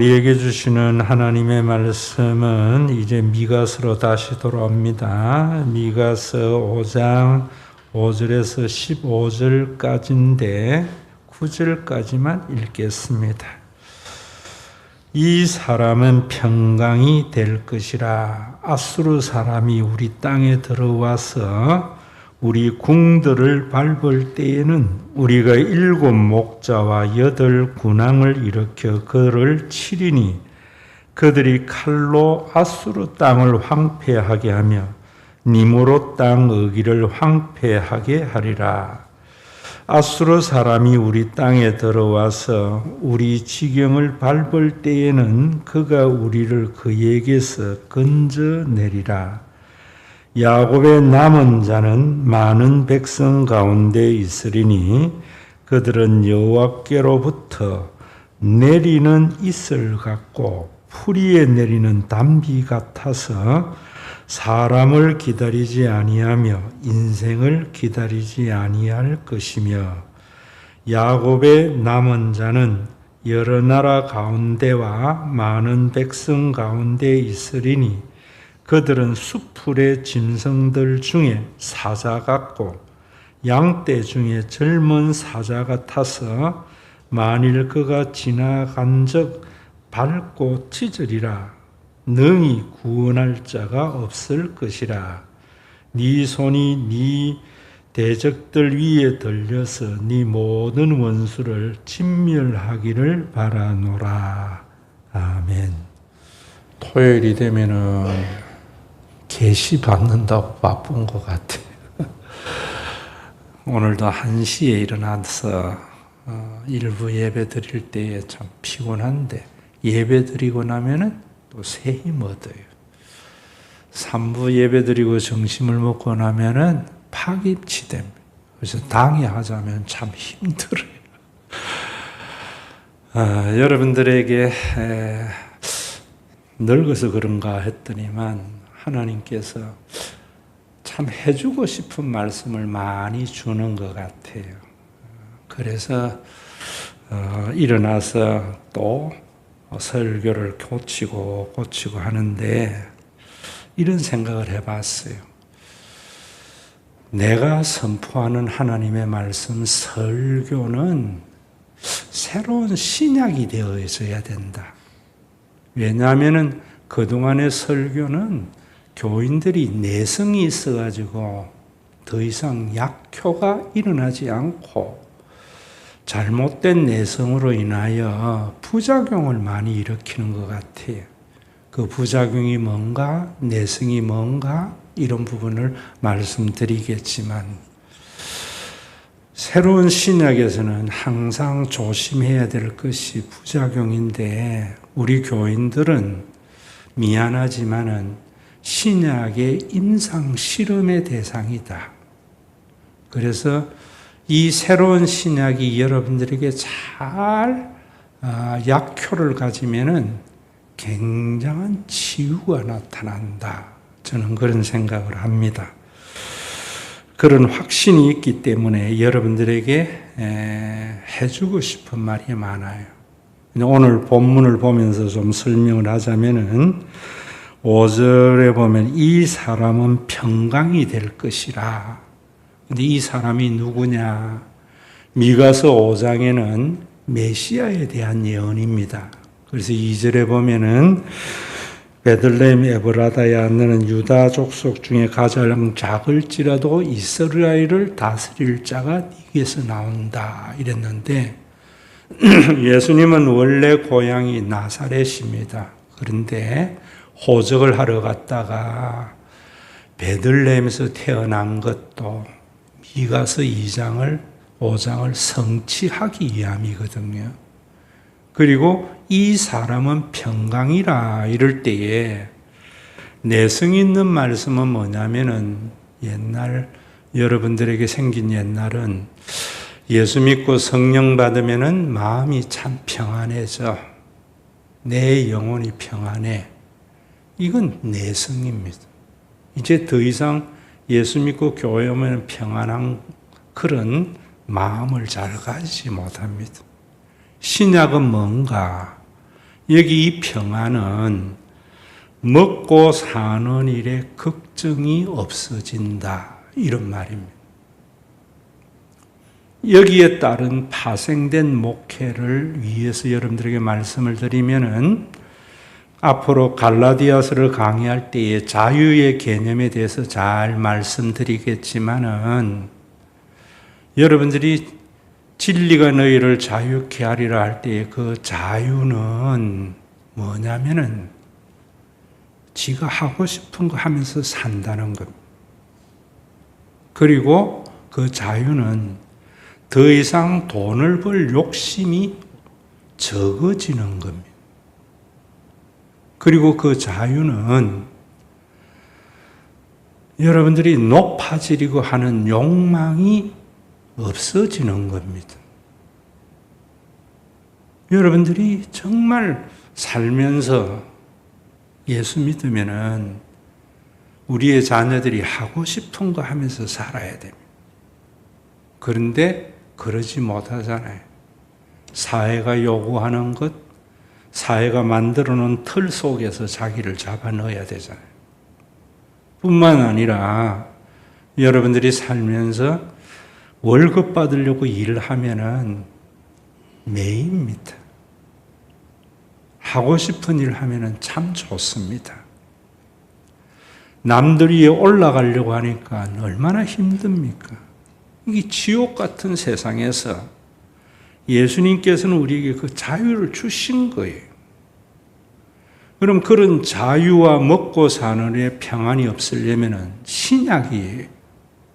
우리에게 주시는 하나님의 말씀은 이제 미가서로 다시 돌아옵니다. 미가서 5장 5절에서 15절까지인데 9절까지만 읽겠습니다. 이 사람은 평강이 될 것이라. 아수르 사람이 우리 땅에 들어와서 우리 궁들을 밟을 때에는 우리가 7 목자와 8 군왕을 일으켜 그를 치리니 그들이 칼로 아수르 땅을 황폐하게 하며 니므롯 땅 어기를 황폐하게 하리라. 아수르 사람이 우리 땅에 들어와서 우리 지경을 밟을 때에는 그가 우리를 그에게서 건져내리라. 야곱의 남은 자는 많은 백성 가운데 있으리니 그들은 여호와께로부터 내리는 이슬 같고 풀이에 내리는 단비 같아서 사람을 기다리지 아니하며 인생을 기다리지 아니할 것이며 야곱의 남은 자는 여러 나라 가운데와 많은 백성 가운데 있으리니 그들은 수풀의 짐승들 중에 사자 같고 양떼 중에 젊은 사자 같아서 만일 그가 지나간 적 밟고 찢으리라. 능히 구원할 자가 없을 것이라. 네 손이 네 대적들 위에 들려서 네 모든 원수를 진멸하기를 바라노라. 아멘. 토요일이 되면은 계시 받는다고 바쁜 것 같아요. 오늘도 1시에 일어나서 일부 예배 드릴 때에 참 피곤한데 예배 드리고 나면은 또 새 힘 얻어요. 3부 예배 드리고 점심을 먹고 나면은 파김치됩니다. 그래서 당회하자면 참 힘들어요. 여러분들에게 늙어서 그런가 했더니만 하나님께서 참 해주고 싶은 말씀을 많이 주는 것 같아요. 그래서 일어나서 또 설교를 고치고 하는데 이런 생각을 해봤어요. 내가 선포하는 하나님의 말씀 설교는 새로운 신약이 되어 있어야 된다. 왜냐하면 그동안의 설교는 교인들이 내성이 있어가지고 더 이상 약효가 일어나지 않고 잘못된 내성으로 인하여 부작용을 많이 일으키는 것 같아요. 그 부작용이 뭔가, 내성이 뭔가 이런 부분을 말씀드리겠지만 새로운 신약에서는 항상 조심해야 될 것이 부작용인데 우리 교인들은 미안하지만은 신약의 임상 실험의 대상이다. 그래서 이 새로운 신약이 여러분들에게 잘 약효를 가지면은 굉장한 치유가 나타난다. 저는 그런 생각을 합니다. 그런 확신이 있기 때문에 여러분들에게 해주고 싶은 말이 많아요. 오늘 본문을 보면서 좀 설명을 하자면은 5절에 보면 이 사람은 평강이 될 것이라. 근데 이 사람이 누구냐? 미가서 5장에는 메시아에 대한 예언입니다. 그래서 2절에 보면은 베들레헴 에브라다야 너는 유다 족속 중에 가장 작을지라도 이스라엘을 다스릴 자가 네게서 나온다 이랬는데 예수님은 원래 고향이 나사렛입니다. 그런데 호적을 하러 갔다가 베들레헴에서 태어난 것도 미가서 5장을 성취하기 위함이거든요. 그리고 이 사람은 평강이라 이럴 때에 내성 있는 말씀은 뭐냐면은 옛날 여러분들에게 생긴 옛날은 예수 믿고 성령 받으면은 마음이 참 평안해져. 내 영혼이 평안해. 이건 내성입니다. 이제 더 이상 예수 믿고 교회 오면 평안한 그런 마음을 잘 가지지 못합니다. 신약은 뭔가? 여기 이 평안은 먹고 사는 일에 걱정이 없어진다, 이런 말입니다. 여기에 따른 파생된 목회를 위해서 여러분들에게 말씀을 드리면은 앞으로 갈라디아서를 강의할 때에 자유의 개념에 대해서 잘 말씀드리겠지만은 여러분들이 진리가 너희를 자유케 하리라 할 때의 그 자유는 뭐냐면은 지가 하고 싶은 거 하면서 산다는 겁니다. 그리고 그 자유는 더 이상 돈을 벌 욕심이 적어지는 겁니다. 그리고 그 자유는 여러분들이 높아지려고 하는 욕망이 없어지는 겁니다. 여러분들이 정말 살면서 예수 믿으면은 우리의 자녀들이 하고 싶은 거 하면서 살아야 됩니다. 그런데 그러지 못하잖아요. 사회가 요구하는 것, 사회가 만들어 놓은 틀 속에서 자기를 잡아 넣어야 되잖아요. 뿐만 아니라 여러분들이 살면서 월급 받으려고 일을 하면은 매입니다. 하고 싶은 일 하면은 참 좋습니다. 남들 위에 올라가려고 하니까 얼마나 힘듭니까? 이 지옥 같은 세상에서 예수님께서는 우리에게 그 자유를 주신 거예요. 그럼 그런 자유와 먹고 사는 데 평안이 없으려면 신약이에요.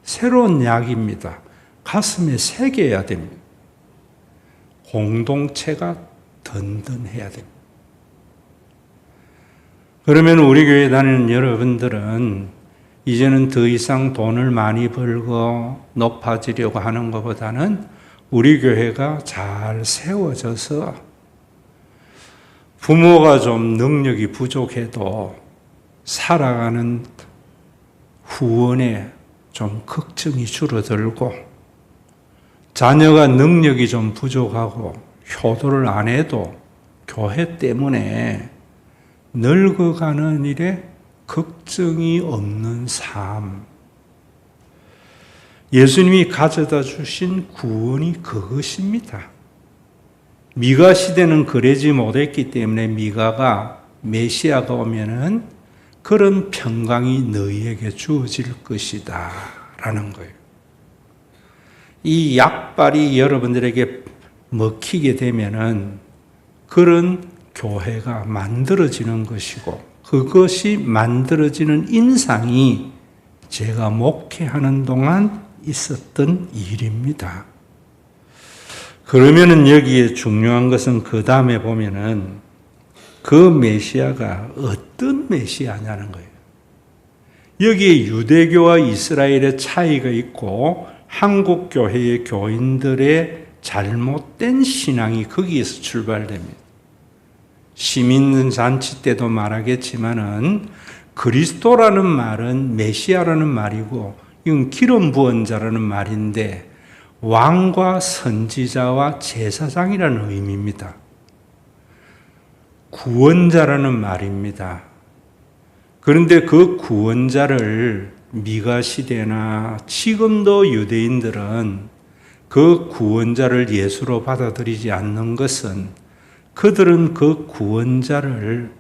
새로운 약입니다. 가슴에 새겨야 됩니다. 공동체가 든든해야 됩니다. 그러면 우리 교회 다니는 여러분들은 이제는 더 이상 돈을 많이 벌고 높아지려고 하는 것보다는 우리 교회가 잘 세워져서 부모가 좀 능력이 부족해도 살아가는 후원에 좀 걱정이 줄어들고 자녀가 능력이 좀 부족하고 효도를 안 해도 교회 때문에 늙어가는 일에 걱정이 없는 삶. 예수님이 가져다 주신 구원이 그것입니다. 미가 시대는 그러지 못했기 때문에 미가가 메시아가 오면은 그런 평강이 너희에게 주어질 것이다 라는 거예요. 이 약발이 여러분들에게 먹히게 되면은 그런 교회가 만들어지는 것이고 그것이 만들어지는 인상이 제가 목회하는 동안 있었던 일입니다. 그러면은 여기에 중요한 것은 그 다음에 보면은 그 메시아가 어떤 메시아냐는 거예요. 여기에 유대교와 이스라엘의 차이가 있고 한국 교회의 교인들의 잘못된 신앙이 거기에서 출발됩니다. 시민잔치 때도 말하겠지만은 그리스도라는 말은 메시아라는 말이고 이건 기름 부은 자라는 말인데 왕과 선지자와 제사장이라는 의미입니다. 구원자라는 말입니다. 그런데 그 구원자를 미가 시대나 지금도 유대인들은 그 구원자를 예수로 받아들이지 않는 것은 그들은 그 구원자를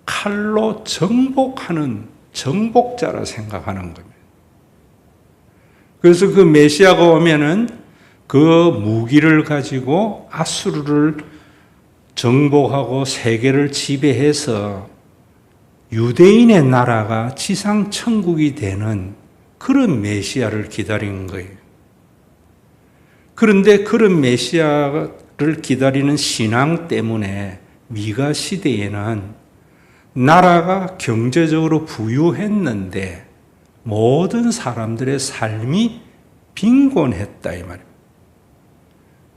칼로 정복하는 정복자라 생각하는 겁니다. 그래서 그 메시아가 오면은 그 무기를 가지고 아수르를 정복하고 세계를 지배해서 유대인의 나라가 지상 천국이 되는 그런 메시아를 기다린 거예요. 그런데 그런 메시아를 기다리는 신앙 때문에 미가 시대에는 나라가 경제적으로 부유했는데 모든 사람들의 삶이 빈곤했다 이 말입니다.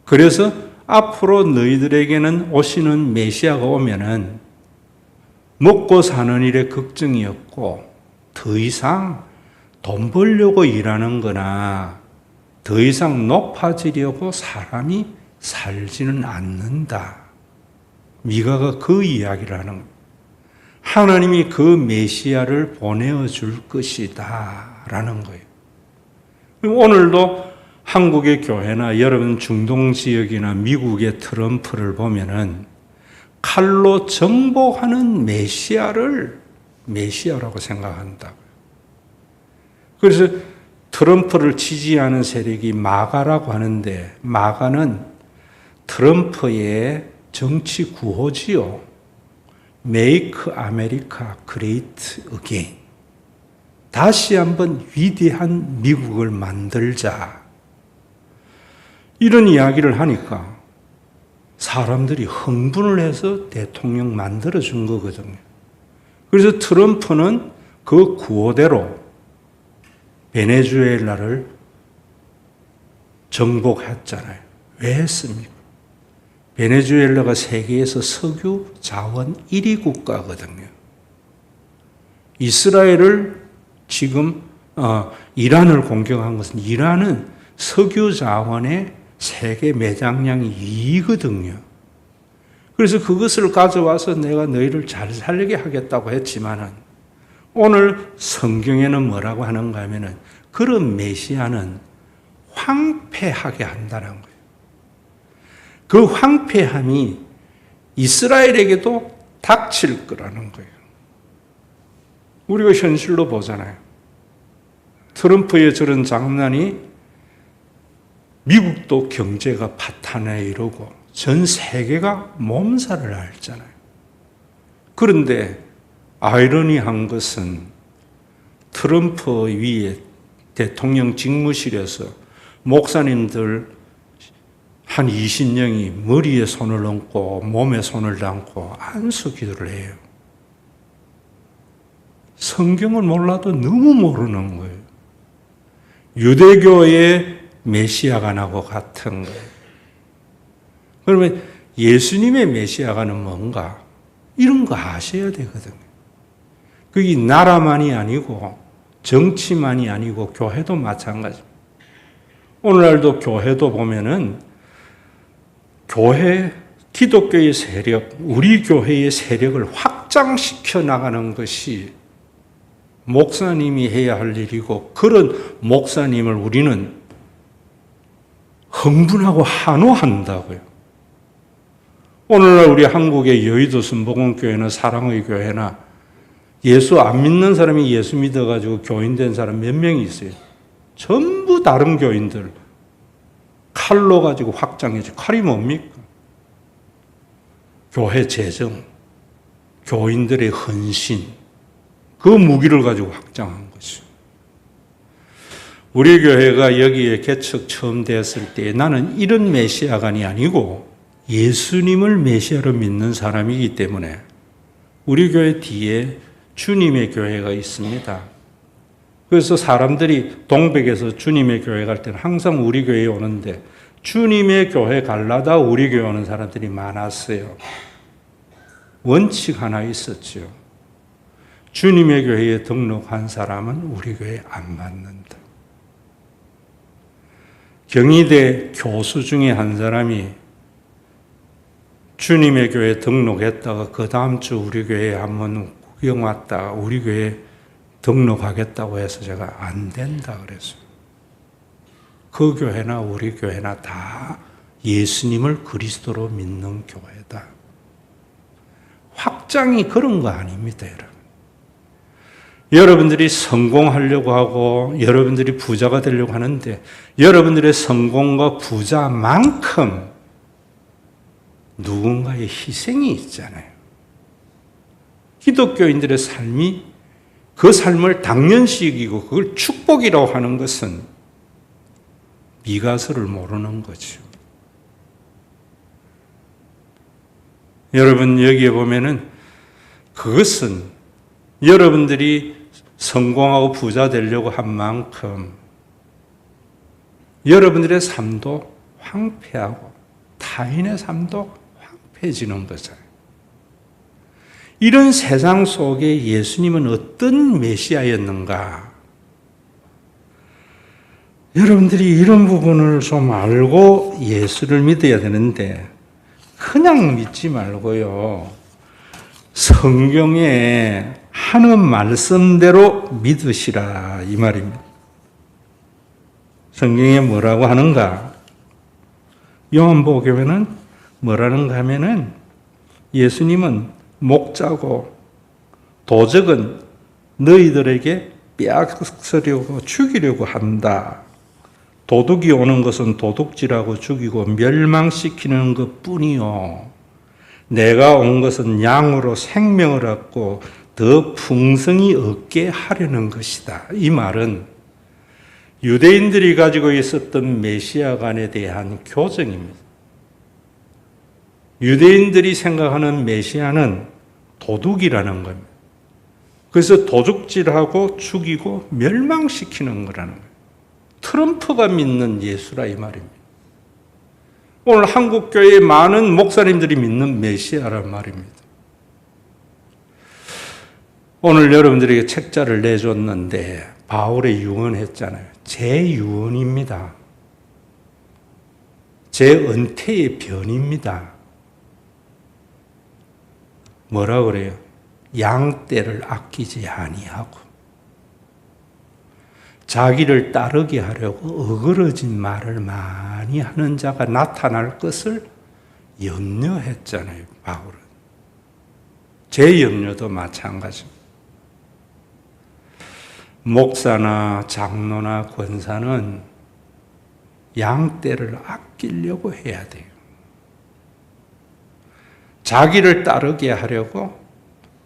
그래서 앞으로 너희들에게는 오시는 메시아가 오면은 먹고 사는 일에 걱정이 없고 더 이상 돈 벌려고 일하는 거나 더 이상 높아지려고 사람이 살지는 않는다. 미가가 그 이야기를 하는 거예요. 하나님이 그 메시아를 보내어 줄 것이다 라는 거예요. 오늘도 한국의 교회나 여러분 중동 지역이나 미국의 트럼프를 보면은 칼로 정복하는 메시아를 메시아라고 생각한다고요. 그래서 트럼프를 지지하는 세력이 마가라고 하는데, 마가는 트럼프의 정치 구호지요. Make America Great Again. 다시 한번 위대한 미국을 만들자. 이런 이야기를 하니까 사람들이 흥분을 해서 대통령 만들어준 거거든요. 그래서 트럼프는 그 구호대로 베네수엘라를 정복했잖아요. 왜 했습니까? 베네수엘라가 세계에서 석유 자원 1위 국가거든요. 이스라엘을 지금 이란을 공격한 것은, 이란은 석유 자원의 세계 매장량이 2위거든요. 그래서 그것을 가져와서 내가 너희를 잘 살게 하겠다고 했지만은, 오늘 성경에는 뭐라고 하는가 하면은, 그런 메시아는 황폐하게 한다는 거예요. 그 황폐함이 이스라엘에게도 닥칠 거라는 거예요. 우리가 현실로 보잖아요. 트럼프의 저런 장난이 미국도 경제가 파탄에 이르고 전 세계가 몸살을 앓잖아요. 그런데 아이러니한 것은 트럼프 위에 대통령 직무실에서 목사님들 한 20명이 머리에 손을 얹고 몸에 손을 얹고 안수 기도를 해요. 성경을 몰라도 너무 모르는 거예요. 유대교의 메시아관하고 같은 거예요. 그러면 예수님의 메시아관은 뭔가? 이런 거 아셔야 되거든요. 그게 나라만이 아니고 정치만이 아니고 교회도 마찬가지입니다. 오늘날도 교회도 보면은 교회, 기독교의 세력, 우리 교회의 세력을 확장시켜 나가는 것이 목사님이 해야 할 일이고, 그런 목사님을 우리는 흥분하고 한호한다고요. 오늘날 우리 한국의 여의도 순복음교회나 사랑의 교회나 예수 안 믿는 사람이 예수 믿어가지고 교인된 사람 몇 명이 있어요. 전부 다른 교인들 칼로 가지고 확장해줘. 칼이 뭡니까? 교회 재정, 교인들의 헌신, 그 무기를 가지고 확장한 것이죠. 우리 교회가 여기에 개척 처음 되었을 때 나는 이런 메시아관이 아니고 예수님을 메시아로 믿는 사람이기 때문에 우리 교회 뒤에 주님의 교회가 있습니다. 그래서 사람들이 동백에서 주님의 교회 갈 때는 항상 우리 교회에 오는데, 주님의 교회 갈라다 우리 교회 오는 사람들이 많았어요. 원칙 하나 있었죠. 주님의 교회에 등록한 사람은 우리 교회에 안 받는다. 경희대 교수 중에 한 사람이 주님의 교회에 등록했다가 그 다음 주 우리 교회에 한번 구경 왔다가 우리 교회에 등록하겠다고 해서 제가 안 된다 그랬어요. 그 교회나 우리 교회나 다 예수님을 그리스도로 믿는 교회다. 확장이 그런 거 아닙니다, 여러분. 여러분들이 성공하려고 하고 여러분들이 부자가 되려고 하는데, 여러분들의 성공과 부자만큼 누군가의 희생이 있잖아요. 기독교인들의 삶이 그 삶을 당연시 여기고 그걸 축복이라고 하는 것은 미가서를 모르는 거죠. 여러분 여기에 보면은 그것은 여러분들이 성공하고 부자 되려고 한 만큼 여러분들의 삶도 황폐하고 타인의 삶도 황폐해지는 거잖아요. 이런 세상 속에 예수님은 어떤 메시아였는가? 여러분들이 이런 부분을 좀 알고 예수를 믿어야 되는데, 그냥 믿지 말고요. 성경에 하는 말씀대로 믿으시라 이 말입니다. 성경에 뭐라고 하는가? 요한복음에는 뭐라는가 하면은 예수님은 목자고 도적은 너희들에게 빼앗으려고 죽이려고 한다. 도둑이 오는 것은 도둑질하고 죽이고 멸망시키는 것뿐이요. 내가 온 것은 양으로 생명을 얻고 더 풍성히 얻게 하려는 것이다. 이 말은 유대인들이 가지고 있었던 메시아관에 대한 교정입니다. 유대인들이 생각하는 메시아는 도둑이라는 겁니다. 그래서 도둑질하고 죽이고 멸망시키는 거라는 거예요. 트럼프가 믿는 예수라 이 말입니다. 오늘 한국교회의 많은 목사님들이 믿는 메시아란 말입니다. 오늘 여러분들에게 책자를 내줬는데 바울의 유언했잖아요. 제 유언입니다. 제 은퇴의 변입니다. 뭐라 그래요? 양떼를 아끼지 아니하고 자기를 따르게 하려고 어그러진 말을 많이 하는 자가 나타날 것을 염려했잖아요. 바울은. 제 염려도 마찬가지입니다. 목사나 장로나 권사는 양떼를 아끼려고 해야 돼요. 자기를 따르게 하려고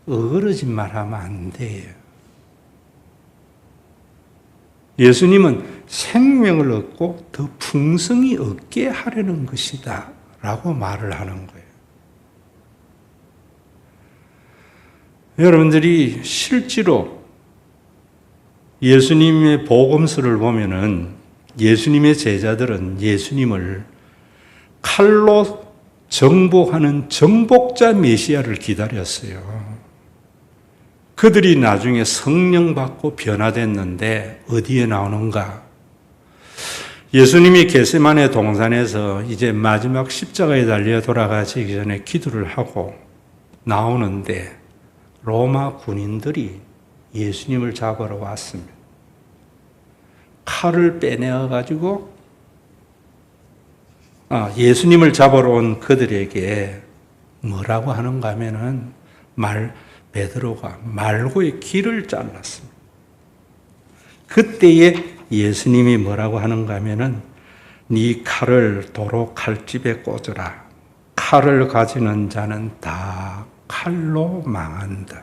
어그러진 말하면 안 돼요. 예수님은 생명을 얻고 더 풍성히 얻게 하려는 것이다 라고 말을 하는 거예요. 여러분들이 실제로 예수님의 복음서를 보면은 예수님의 제자들은 예수님을 칼로 정복하는 정복자 메시아를 기다렸어요. 그들이 나중에 성령 받고 변화됐는데 어디에 나오는가? 예수님이 겟세마네 동산에서 이제 마지막 십자가에 달려 돌아가시기 전에 기도를 하고 나오는데 로마 군인들이 예수님을 잡으러 왔습니다. 칼을 빼내어 가지고 예수님을 잡으러 온 그들에게 뭐라고 하는가 하면은 베드로가 말고의 길을 잘랐습니다. 그때에 예수님이 뭐라고 하는가 하면은 네 칼을 도로 칼집에 꽂으라. 칼을 가지는 자는 다 칼로 망한다.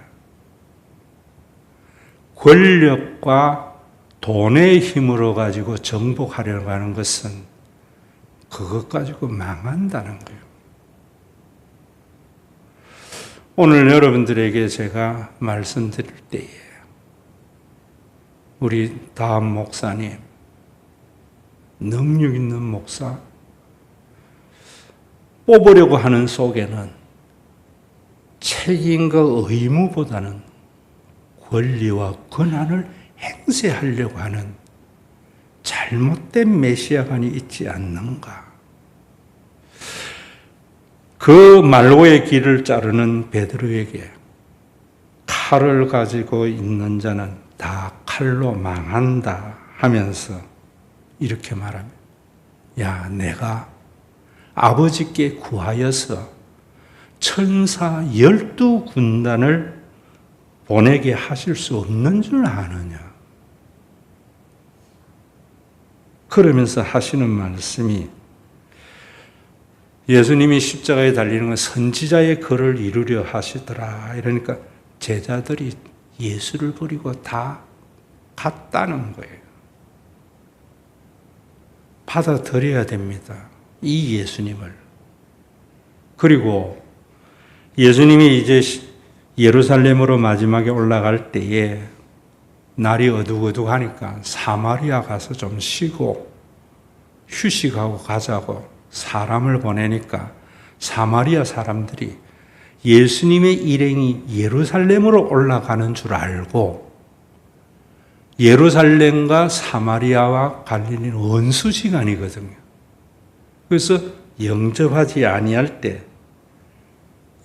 권력과 돈의 힘으로 가지고 정복하려고 하는 것은 그것 가지고 망한다는 거예요. 오늘 여러분들에게 제가 말씀드릴 때에 우리 다음 목사님, 능력 있는 목사 뽑으려고 하는 속에는 책임과 의무보다는 권리와 권한을 행세하려고 하는 잘못된 메시아관이 있지 않는가? 그 말고의 길을 자르는 베드로에게 칼을 가지고 있는 자는 다 칼로 망한다 하면서 이렇게 말합니다. 야, 내가 아버지께 구하여서 천사 12군단을 보내게 하실 수 없는 줄 아느냐? 그러면서 하시는 말씀이 예수님이 십자가에 달리는 건 선지자의 글을 이루려 하시더라. 이러니까 제자들이 예수를 버리고 다 갔다는 거예요. 받아들여야 됩니다. 이 예수님을. 그리고 예수님이 이제 예루살렘으로 마지막에 올라갈 때에 날이 어둑어둑하니까 사마리아 가서 좀 쉬고 휴식하고 가자고 사람을 보내니까 사마리아 사람들이 예수님의 일행이 예루살렘으로 올라가는 줄 알고 예루살렘과 사마리아와 갈릴리는 원수지간이거든요. 그래서 영접하지 아니할 때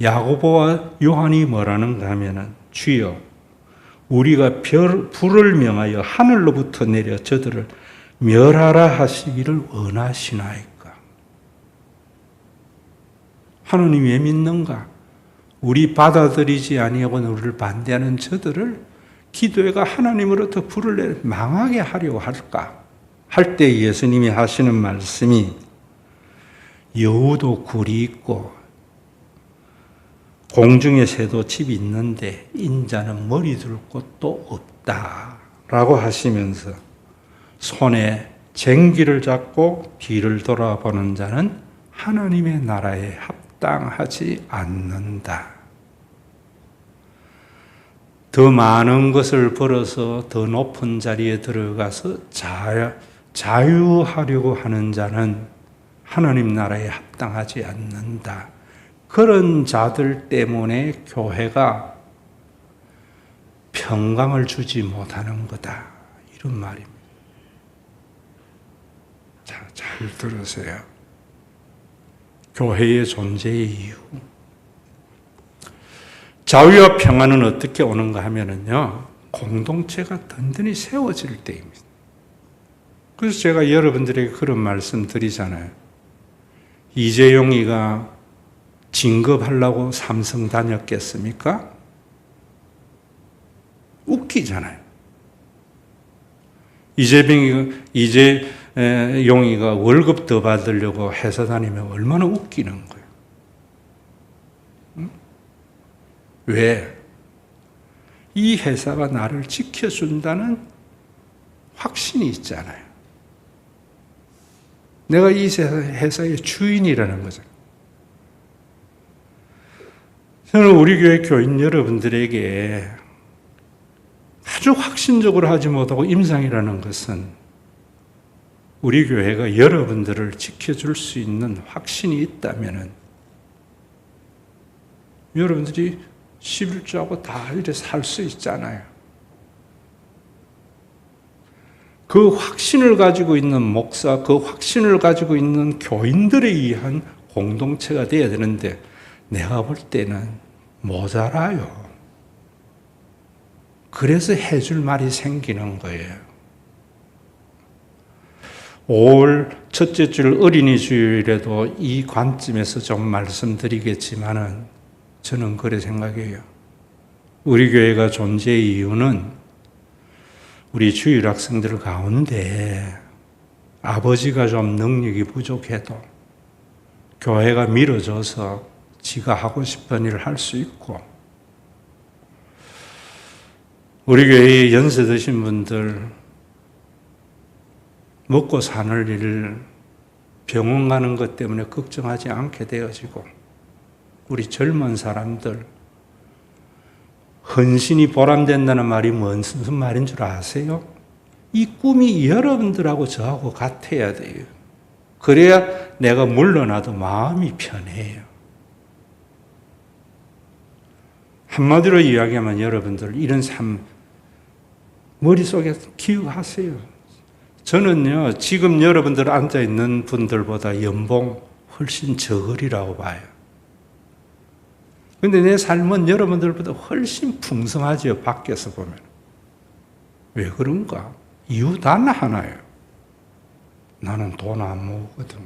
야고보와 요한이 뭐라는가 하면은 주여 우리가 불을 명하여 하늘로부터 내려 저들을 멸하라 하시기를 원하시나이까. 하나님 왜 믿는가? 우리 받아들이지 아니하고 우리를 반대하는 저들을 기도회가 하나님으로부터 불을 내려 망하게 하려고 할까? 할 때 예수님이 하시는 말씀이 여우도 굴이 있고 공중에 새도 집이 있는데 인자는 머리 둘 곳도 없다라고 하시면서 손에 쟁기를 잡고 뒤를 돌아보는 자는 하나님의 나라에 합당하지 않는다. 더 많은 것을 벌어서 더 높은 자리에 들어가서 자유하려고 하는 자는 하나님 나라에 합당하지 않는다. 그런 자들 때문에 교회가 평강을 주지 못하는 거다. 이런 말입니다. 자, 잘 들으세요. 교회의 존재의 이유. 자유와 평안은 어떻게 오는가 하면은요, 공동체가 든든히 세워질 때입니다. 그래서 제가 여러분들에게 그런 말씀 드리잖아요. 이재용이가 진급하려고 삼성 다녔겠습니까? 웃기잖아요. 이재용이가 월급 더 받으려고 회사 다니면 얼마나 웃기는 거예요. 응? 왜? 이 회사가 나를 지켜준다는 확신이 있잖아요. 내가 이 회사의 주인이라는 거죠. 저는 우리 교회 교인 여러분들에게 아주 확신적으로 하지 못하고 임상이라는 것은 우리 교회가 여러분들을 지켜줄 수 있는 확신이 있다면 여러분들이 11조하고 다 이렇게 살 수 있잖아요. 그 확신을 가지고 있는 목사, 그 확신을 가지고 있는 교인들에 의한 공동체가 되어야 되는데 내가 볼 때는 모자라요. 그래서 해줄 말이 생기는 거예요. 5월 첫째 주 어린이 주일에도 이 관점에서 좀 말씀드리겠지만은 저는 그래 생각해요. 우리 교회가 존재의 이유는 우리 주일 학생들 가운데 아버지가 좀 능력이 부족해도 교회가 밀어줘서 지가 하고 싶은 일을 할 수 있고, 우리 교회에 연세 드신 분들 먹고 사는 일을 병원 가는 것 때문에 걱정하지 않게 되어지고, 우리 젊은 사람들 헌신이 보람된다는 말이 무슨 말인 줄 아세요? 이 꿈이 여러분들하고 저하고 같아야 돼요. 그래야 내가 물러나도 마음이 편해요. 한마디로 이야기하면 여러분들 이런 삶 머릿속에 기억하세요. 저는요, 지금 여러분들 앉아있는 분들보다 연봉 훨씬 적으리라고 봐요. 근데 내 삶은 여러분들보다 훨씬 풍성하죠, 밖에서 보면. 왜 그런가? 이유 단 하나예요. 나는 돈 안 모으거든.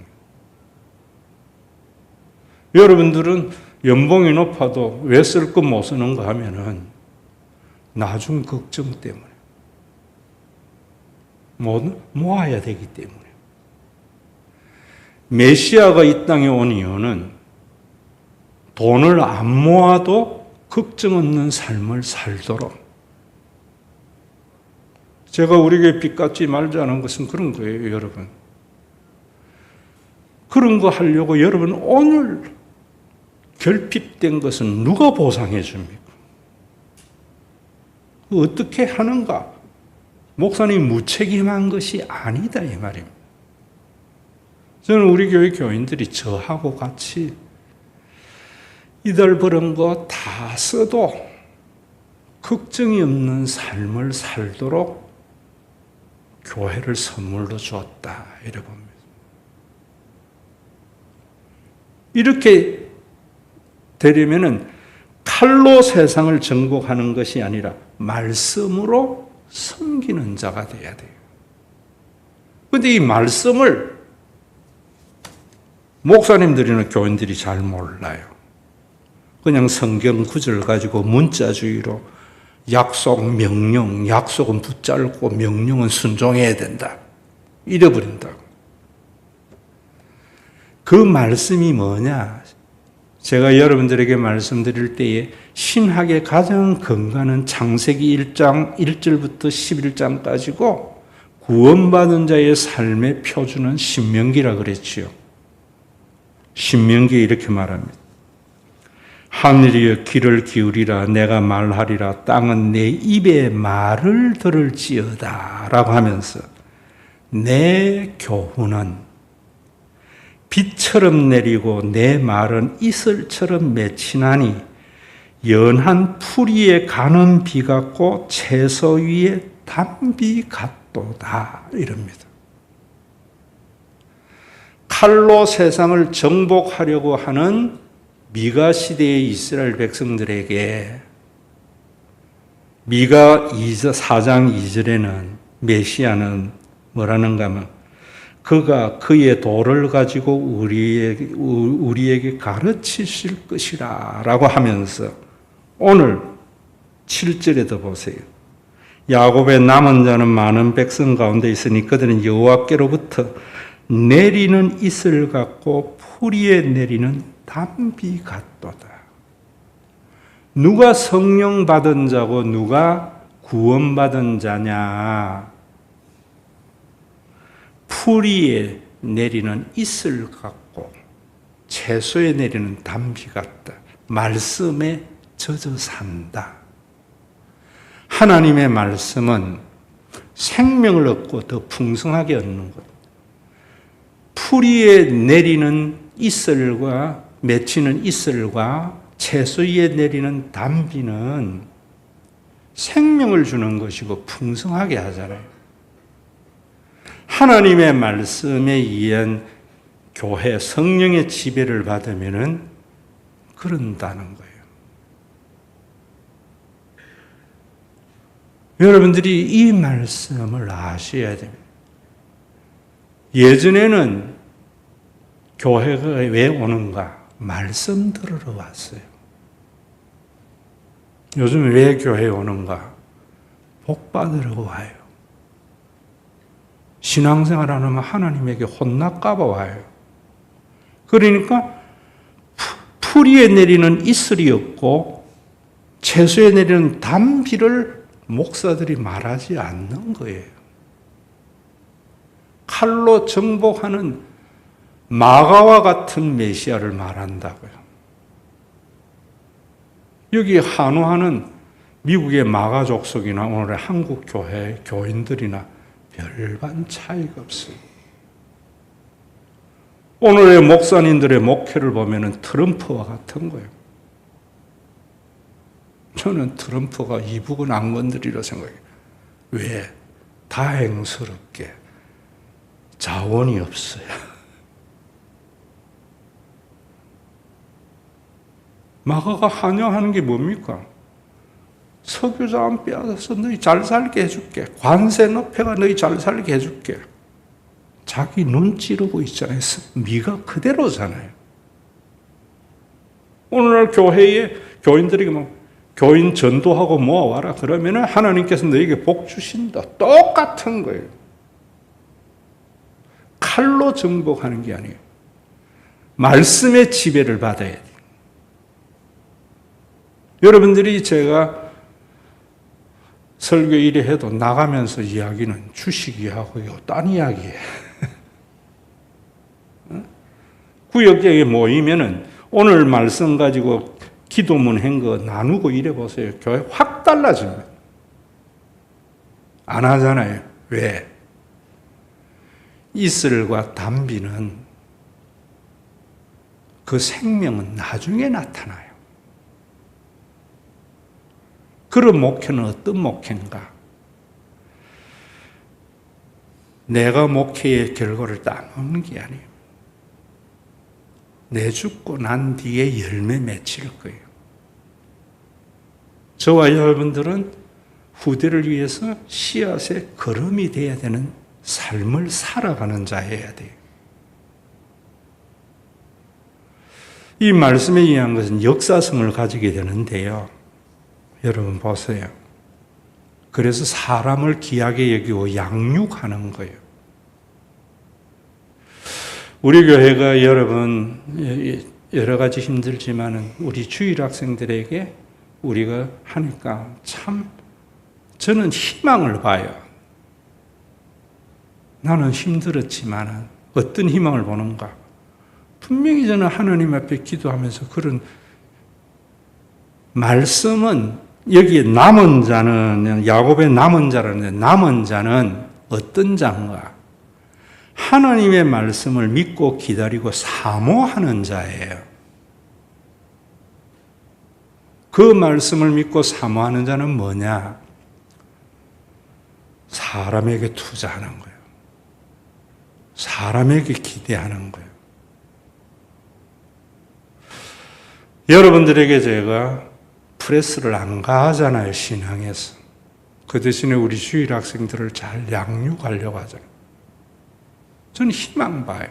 여러분들은 연봉이 높아도 왜 쓸 거 못 쓰는가 하면은 나중 걱정 때문에. 모아야 되기 때문에. 메시아가 이 땅에 온 이유는 돈을 안 모아도 걱정 없는 삶을 살도록. 제가 우리 교회 빚 갚지 말자는 것은 그런 거예요, 여러분. 그런 거 하려고 여러분 오늘 결핍된 것은 누가 보상해 줍니까? 어떻게 하는가? 목사님이 무책임한 것이 아니다 이 말입니다. 저는 우리 교회 교인들이 저하고 같이 이들 버는 거 다 써도 걱정이 없는 삶을 살도록 교회를 선물로 주었다 이래 봅니다. 이렇게 되려면은 칼로 세상을 정복하는 것이 아니라 말씀으로 섬기는 자가 돼야 돼요. 그런데 이 말씀을 목사님들이나 교인들이 잘 몰라요. 그냥 성경 구절 가지고 문자주의로 약속, 명령, 약속은 붙잡고 명령은 순종해야 된다. 잃어버린다고. 그 말씀이 뭐냐? 제가 여러분들에게 말씀드릴 때에 신학의 가장 근간은 창세기 1장 1절부터 11장까지고 구원받은 자의 삶의 표준은 신명기라 그랬지요. 신명기에 이렇게 말합니다. 하늘이여 귀를 기울이라 내가 말하리라 땅은 내 입의 말을 들을지어다 라고 하면서 내 교훈은 비처럼 내리고 내 말은 이슬처럼 맺히나니 연한 풀 위에 가는 비 같고 채소 위에 단비 같도다 이럽니다. 칼로 세상을 정복하려고 하는 미가 시대의 이스라엘 백성들에게 미가 4장 2절에는 메시아는 뭐라는가 하면 그가 그의 도를 가지고 우리에게 가르치실 것이라 라고 하면서 오늘 7절에도 보세요. 야곱의 남은 자는 많은 백성 가운데 있으니 그들은 여호와께로부터 내리는 이슬 같고 풀 위에 내리는 단비 같도다. 누가 성령 받은 자고 누가 구원받은 자냐? 풀 위에 내리는 이슬 같고 채소에 내리는 단비 같다. 말씀에 젖어 산다. 하나님의 말씀은 생명을 얻고 더 풍성하게 얻는 것. 풀 위에 내리는 이슬과 맺히는 이슬과 채소 위에 내리는 단비는 생명을 주는 것이고 풍성하게 하잖아요. 하나님의 말씀에 의한 교회, 성령의 지배를 받으면은 그런다는 거예요. 여러분들이 이 말씀을 아셔야 됩니다. 예전에는 교회가 왜 오는가? 말씀 들으러 왔어요. 요즘 왜 교회에 오는가? 복 받으러 와요. 신앙생활 안 하면 하나님에게 혼날까 봐 와요. 그러니까 풀 위에 내리는 이슬이 없고 채소에 내리는 단비를 목사들이 말하지 않는 거예요. 칼로 정복하는 마가와 같은 메시아를 말한다고요. 여기 한우하는 미국의 마가 족속이나 오늘의 한국 교회 교인들이나 별반 차이가 없어요. 오늘의 목사님들의 목회를 보면 트럼프와 같은 거예요. 저는 트럼프가 이북은 안 건드리려 생각해요. 왜? 다행스럽게 자원이 없어요. 마가가 한영하는 게 뭡니까? 석유자원 빼앗아서 너희 잘 살게 해줄게. 관세 높여가 너희 잘 살게 해줄게. 자기 눈 찌르고 있잖아요. 미가 그대로잖아요. 오늘날 교회에 교인들에게 막 교인 전도하고 모아와라 그러면은 하나님께서 너에게 복 주신다. 똑같은 거예요. 칼로 정복하는 게 아니에요. 말씀의 지배를 받아야 돼요. 여러분들이 제가 설교 이래 해도 나가면서 이야기는 주식 이야기하고 딴 이야기예요. 구역에 모이면은 오늘 말씀 가지고 기도문 한 거 나누고 이래 보세요. 교회 확 달라집니다. 안 하잖아요. 왜? 이슬과 단비는 그 생명은 나중에 나타나요. 그런 목회는 어떤 목회인가? 내가 목회의 결과를 따먹는 게 아니에요. 내 죽고 난 뒤에 열매 맺힐 거예요. 저와 여러분들은 후대를 위해서 씨앗의 거름이 되어야 되는 삶을 살아가는 자여야 돼요. 이 말씀에 의한 것은 역사성을 가지게 되는데요. 여러분 보세요. 그래서 사람을 귀하게 여기고 양육하는 거예요. 우리 교회가 여러분 여러 가지 힘들지만은 우리 주일 학생들에게 우리가 하니까 참 저는 희망을 봐요. 나는 힘들었지만은 어떤 희망을 보는가? 분명히 저는 하나님 앞에 기도하면서 그런 말씀은 여기에 남은 자는 야곱의 남은 자라는데 남은 자는 어떤 자인가? 하나님의 말씀을 믿고 기다리고 사모하는 자예요. 그 말씀을 믿고 사모하는 자는 뭐냐? 사람에게 투자하는 거예요. 사람에게 기대하는 거예요. 여러분들에게 제가 프레스를 안 가하잖아요, 신앙에서. 그 대신에 우리 주일 학생들을 잘 양육하려고 하잖아요. 저는 희망 봐요.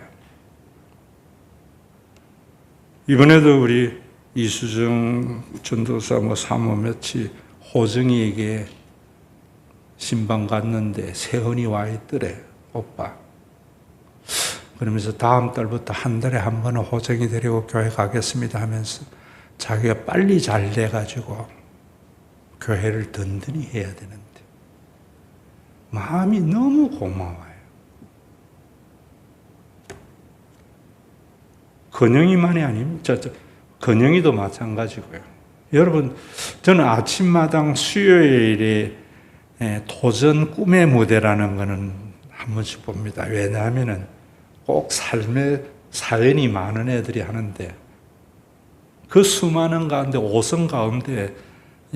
이번에도 우리 이수정 전도사 사모 며칠 호정이에게 신방 갔는데 세헌이 와 있더래, 오빠. 그러면서 다음 달부터 한 달에 한 번은 호정이 데리고 교회 가겠습니다 하면서 자기가 빨리 잘 돼가지고 교회를 든든히 해야 되는데 마음이 너무 고마워요. 건영이만이 아닙니다. 건영이도 마찬가지고요. 여러분, 저는 아침마당 수요일에 도전 꿈의 무대라는 것은 한 번씩 봅니다. 왜냐하면 꼭 삶에 사연이 많은 애들이 하는데 그 수많은 가운데 5성 가운데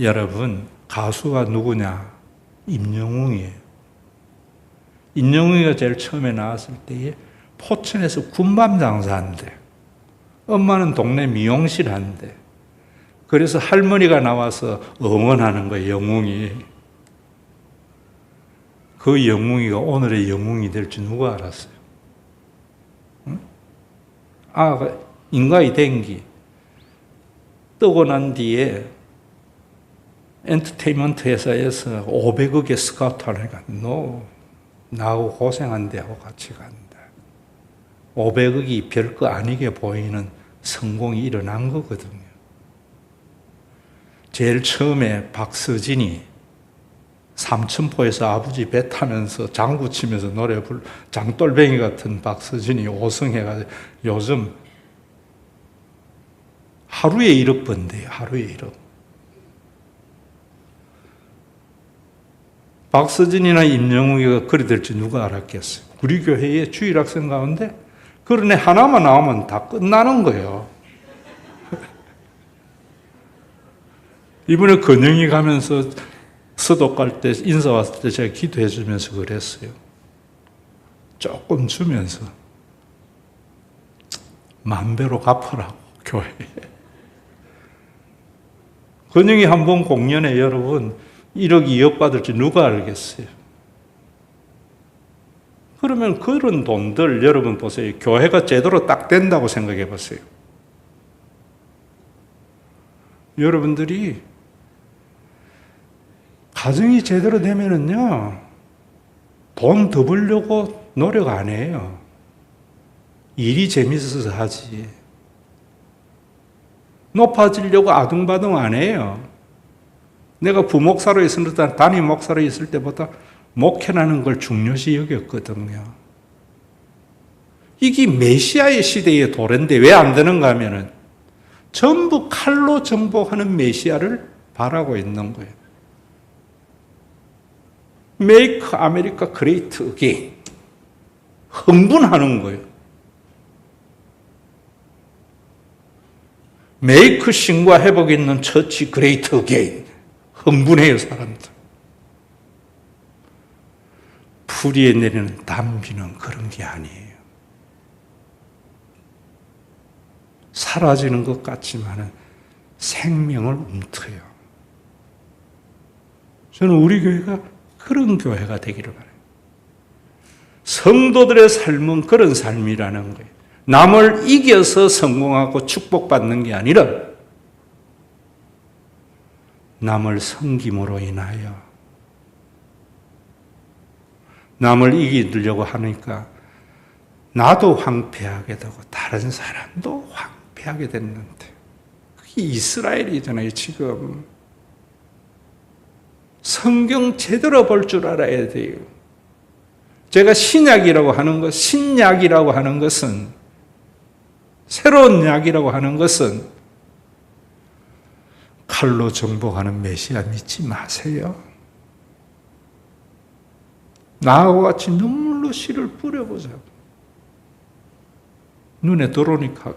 여러분 가수가 누구냐? 임영웅이에요. 임영웅이가 제일 처음에 나왔을 때에 포천에서 군밤 장사한대. 엄마는 동네 미용실 한대. 그래서 할머니가 나와서 응원하는 거예요, 영웅이. 그 영웅이가 오늘의 영웅이 될 줄 누가 알았어요? 응? 인가이 den기. 뜨고 난 뒤에 엔터테인먼트 회사에서 500억의 스카우트 하니까 너 나하고 고생한대 하고 같이 간다. 500억이 별거 아니게 보이는 성공이 일어난 거거든요. 제일 처음에 박서진이 삼천포에서 아버지 배 타면서 장구 치면서 노래 장돌뱅이 같은 박서진이 5성 해가지고 요즘 하루에 1억 번대요. 하루에 1억. 박서진이나 임영웅이가 그리 될 줄 누가 알았겠어요? 우리 교회의 주일 학생 가운데 그런 애 하나만 나오면 다 끝나는 거예요. 이번에 건영이 가면서 서독 갈 때 인사 왔을 때 제가 기도해 주면서 그랬어요. 조금 주면서 만배로 갚으라고 교회에. 건영이 한 번 공연에 여러분 1억, 2억 받을지 누가 알겠어요? 그러면 그런 돈들 여러분 보세요. 교회가 제대로 딱 된다고 생각해 보세요. 여러분들이 가정이 제대로 되면은요, 돈 더 벌려고 노력 안 해요. 일이 재밌어서 하지. 높아지려고 아둥바둥 안 해요. 내가 부목사로 있을 때, 담임 목사로 있을 때보다 목회라는 걸 중요시 여겼거든요. 이게 메시아의 시대의 도래인데 왜 안 되는가 하면은 전부 칼로 정복하는 메시아를 바라고 있는 거예요. Make America Great Again. 흥분하는 거예요. Make 신과 회복 있는 처치 Great Again. 흥분해요, 사람들. 풀이에 내리는 담비는 그런 게 아니에요. 사라지는 것 같지만은 생명을 움트요. 저는 우리 교회가 그런 교회가 되기를 바라요. 성도들의 삶은 그런 삶이라는 거예요. 남을 이겨서 성공하고 축복받는 게 아니라 남을 섬김으로 인하여 남을 이기려고 하니까 나도 황폐하게 되고 다른 사람도 황폐하게 됐는데 그게 이스라엘이잖아요. 지금 성경 제대로 볼 줄 알아야 돼요. 제가 신약이라고 하는 것, 신약이라고 하는 것은 새로운 약이라고 하는 것은 칼로 정복하는 메시아 믿지 마세요. 나하고 같이 눈물로 씨를 뿌려보자고. 눈에 들어오니까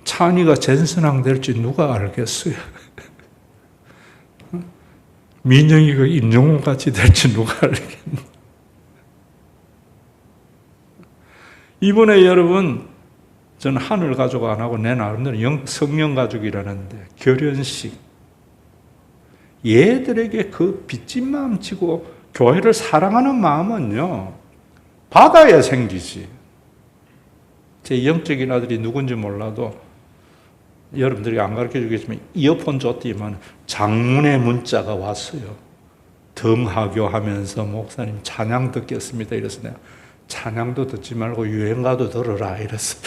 찬이가 전선왕 될지 누가 알겠어요. 민영이가 임영웅 같이 될지 누가 알겠나. 이번에 여러분, 저는 하늘 가족 안 하고 내 나름대로 성령 가족이라는데 결연식. 얘들에게 그 빚진 마음 지고 교회를 사랑하는 마음은요, 받아야 생기지. 제 영적인 아들이 누군지 몰라도 여러분들이 안 가르쳐 주겠지만 이어폰 줬더니만 장문의 문자가 왔어요. 등하교 하면서 목사님 찬양 듣겠습니다. 이래서 내가 찬양도 듣지 말고 유행가도 들어라 이랬어.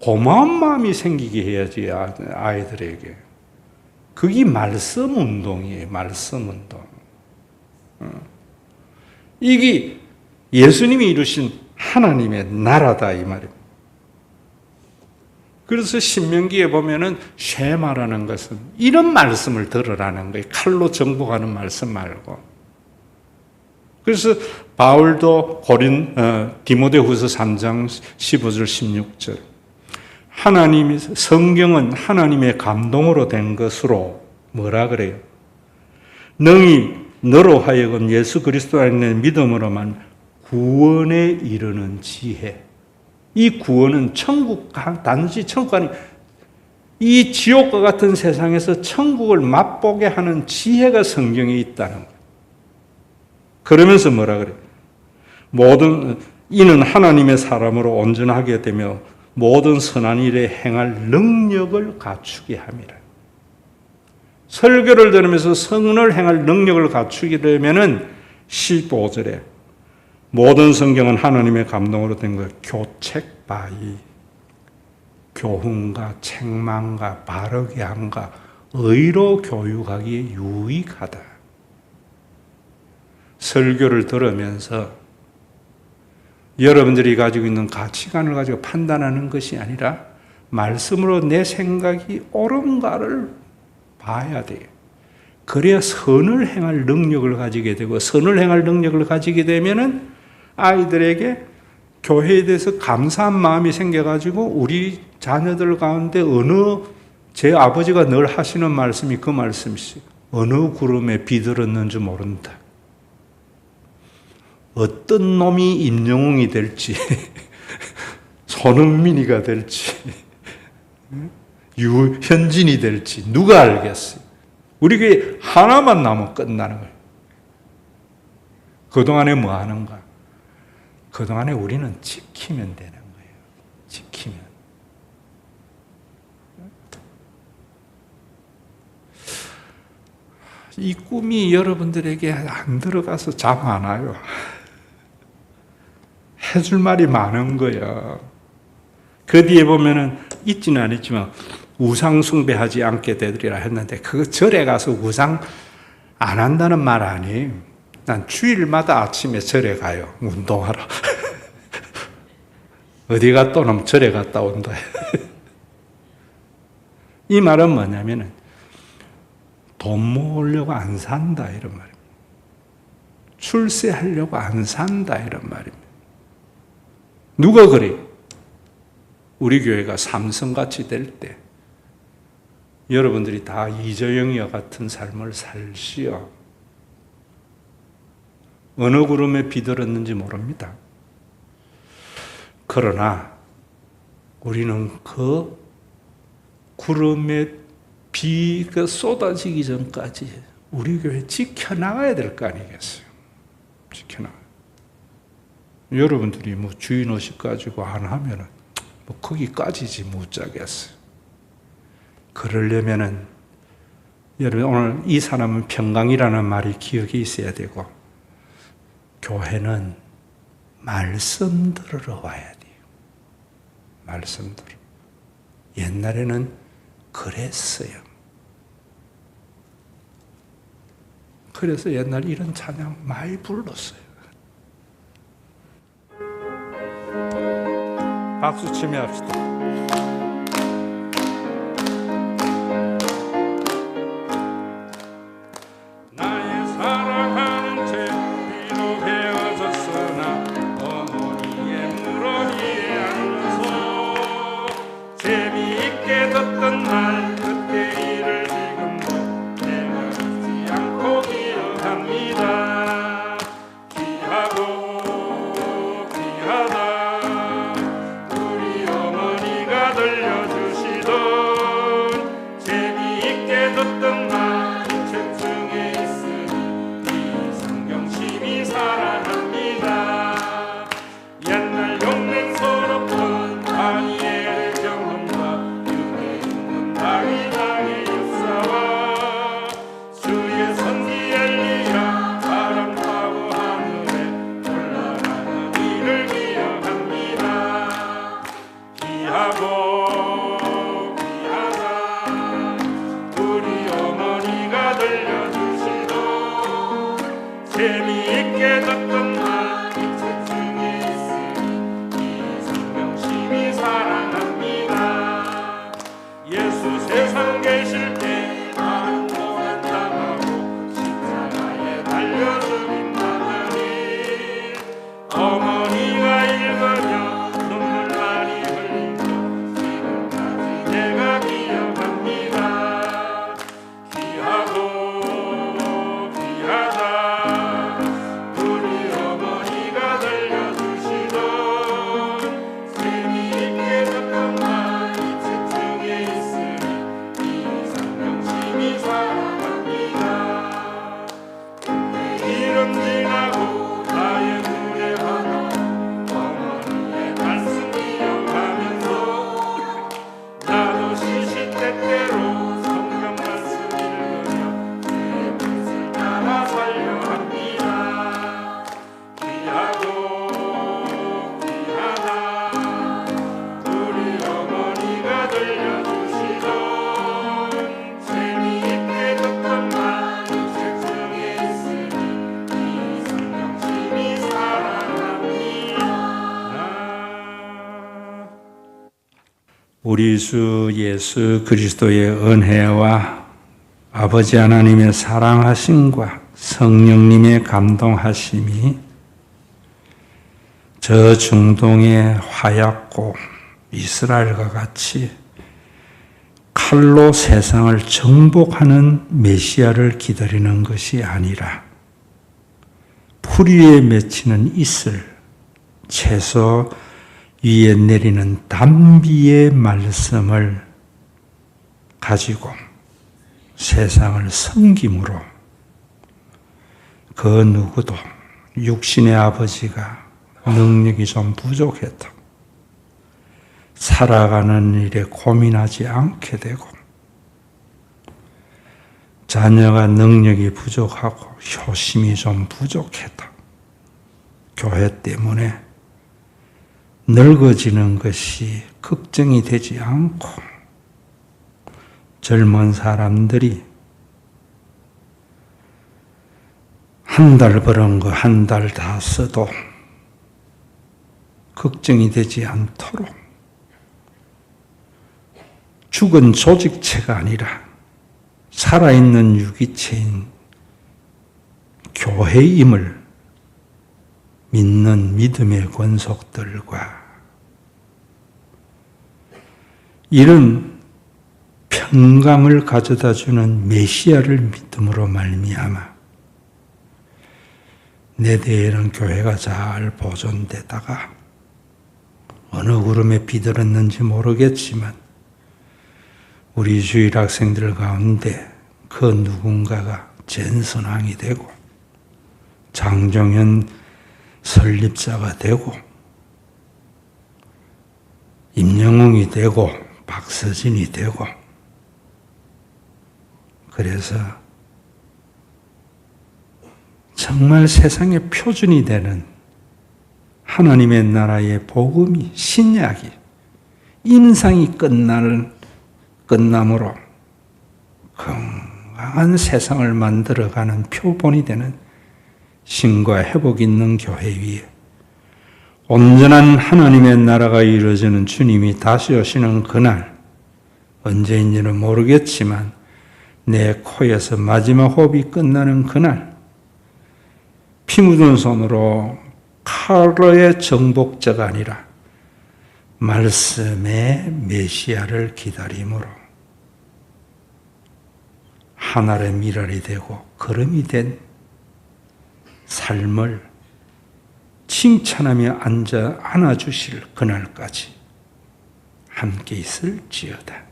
고마운 마음이 생기게 해야지 아이들에게. 그게 말씀 운동이에요. 말씀 운동. 이게 예수님이 이루신 하나님의 나라다 이 말입니다. 그래서 신명기에 보면은 쉐마라는 것은 이런 말씀을 들으라는 거예요. 칼로 정복하는 말씀 말고. 그래서 바울도 디모데후서 3장 15절 16절 성경은 하나님의 감동으로 된 것으로 뭐라 그래요? 능히 너로 하여금 예수 그리스도 안에 믿음으로만 구원에 이르는 지혜. 이 구원은 단지 천국 아니, 이 지옥과 같은 세상에서 천국을 맛보게 하는 지혜가 성경에 있다는 거예요. 그러면서 뭐라 그래요? 이는 하나님의 사람으로 온전하게 되며 모든 선한 일에 행할 능력을 갖추게 함이라. 설교를 들으면서 선을 행할 능력을 갖추게 되면은 15절에 모든 성경은 하나님의 감동으로 된 것, 교책바이, 교훈과 책망과 바르게 함과 의로 교육하기에 유익하다. 설교를 들으면서 여러분들이 가지고 있는 가치관을 가지고 판단하는 것이 아니라 말씀으로 내 생각이 옳은가를 봐야 돼요. 그래야 선을 행할 능력을 가지게 되고, 선을 행할 능력을 가지게 되면은 아이들에게 교회에 대해서 감사한 마음이 생겨가지고 우리 자녀들 가운데 제 아버지가 늘 하시는 말씀이 그 말씀이시죠. 어느 구름에 비들었는지 모른다. 어떤 놈이 임영웅이 될지, 손흥민이가 될지, 유현진이 될지 누가 알겠어요? 우리 교회 하나만 남으면 끝나는 거예요. 그동안에 뭐 하는가? 그동안에 우리는 지키면 되는 거예요. 지키면. 이 꿈이 여러분들에게 안 들어가서 잠 안 와요. 해줄 말이 많은 거야. 그 뒤에 보면은 있지는 않았지만 우상 숭배하지 않게 되리라 했는데 그거 절에 가서 우상 안 한다는 말 아니에요. 난 주일마다 아침에 절에 가요. 운동하러. 어디 갔다 오면 절에 갔다 온다. 이 말은 뭐냐면은 돈 모으려고 안 산다 이런 말입니다. 출세하려고 안 산다 이런 말입니다. 누가 그래? 우리 교회가 삼성같이 될 때 여러분들이 다 이재영이와 같은 삶을 살시오. 어느 구름에 비들었는지 모릅니다. 그러나 우리는 그 구름에 비가 쏟아지기 전까지 우리 교회 지켜나가야 될 거 아니겠어요? 지켜나가요. 여러분들이 뭐 주인의식 가지고 안 하면은 뭐 거기까지지 못 자겠어요. 그러려면은 여러분 오늘 이 사람은 평강이라는 말이 기억에 있어야 되고 교회는 말씀 들으러 와야 돼요. 말씀 들으러. 옛날에는 그랬어요. 그래서 옛날 이런 찬양 많이 불렀어요. 박수 치며 합시다. 나의 사랑하는 채 비록 헤어졌으나 어머니의 무릎 위에 앉아서 재미있게 듣던 말 그때 일을 지금도 내가 잊지 않고 기억합니다. 귀하고 귀하다 우리 어머니가 들려주시던 재미있게 듣던 말 이 책 중에 있으니 이 성경 심히 사랑합니다. 옛날 용맹 서럽던 다니엘의 경험과 유대 있는 다윗의 역사와 주의 선지 엘리야 바람 타고 하늘에 올라가는 일을 기억합니다. 귀하고 귀하다 우리 어머니가 들려주시던 재미있게 듣던 말 이 책 중에 있으니 이 성경 심히 사랑합니다. 예수 세상 계실 때 많은 고난 당하고 십자가에 달려 죽인 나날이 어머니가 읽으며 눈물 많이 흘리며 지금까지 내가 기억합니다. 귀하고 귀하다 우리 어머니가 들려주시던 재미있게 듣던 말 이 책 중에 있으니 이 성경 심히 사랑합니다. 이름 지나고 나의 눈에 하나 어머니의 말씀 기억하면서 나도 시시때때로 성경 말씀 읽으며 주의 뜻을 따라 살려 합니다. 귀하고 귀하다 우리 어머니가 들려주시던 재미있게 듣던 말 이 책 중에 있으니 이 성경 심히 사랑합니다. 우리 주 예수 그리스도의 은혜와 아버지 하나님의 사랑하심과 성령님의 감동하심이 저 중동의 화약고 이스라엘과 같이 칼로 세상을 정복하는 메시아를 기다리는 것이 아니라 풀 위에 맺히는 이슬, 채소 위에 내리는 단비의 말씀을 가지고 세상을 섬김으로 그 누구도 육신의 아버지가 능력이 좀 부족했다. 살아가는 일에 고민하지 않게 되고 자녀가 능력이 부족하고 효심이 좀 부족했다. 교회 때문에 늙어지는 것이 걱정이 되지 않고 젊은 사람들이 한 달 벌은 거 한 달 다 써도 걱정이 되지 않도록 죽은 조직체가 아니라 살아있는 유기체인 교회임을 믿는 믿음의 권속들과 이런 평강을 가져다주는 메시아를 믿음으로 말미암아 내 대에는 교회가 잘 보존되다가 어느 구름에 비들었는지 모르겠지만 우리 주일 학생들 가운데 그 누군가가 전선왕이 되고 장정현 설립자가 되고 임영웅이 되고 박서진이 되고 그래서 정말 세상의 표준이 되는 하나님의 나라의 복음이 신약이 임상이 끝남으로 건강한 세상을 만들어가는 표본이 되는 신과 회복 있는 교회 위에 온전한 하나님의 나라가 이루어지는 주님이 다시 오시는 그날 언제인지는 모르겠지만 내 코에서 마지막 호흡이 끝나는 그날 피 묻은 손으로 칼로의 정복자가 아니라 말씀의 메시아를 기다림으로 하늘의 미랄이 되고 걸음이 된 삶을 칭찬하며 안아주실 그날까지 함께 있을지어다.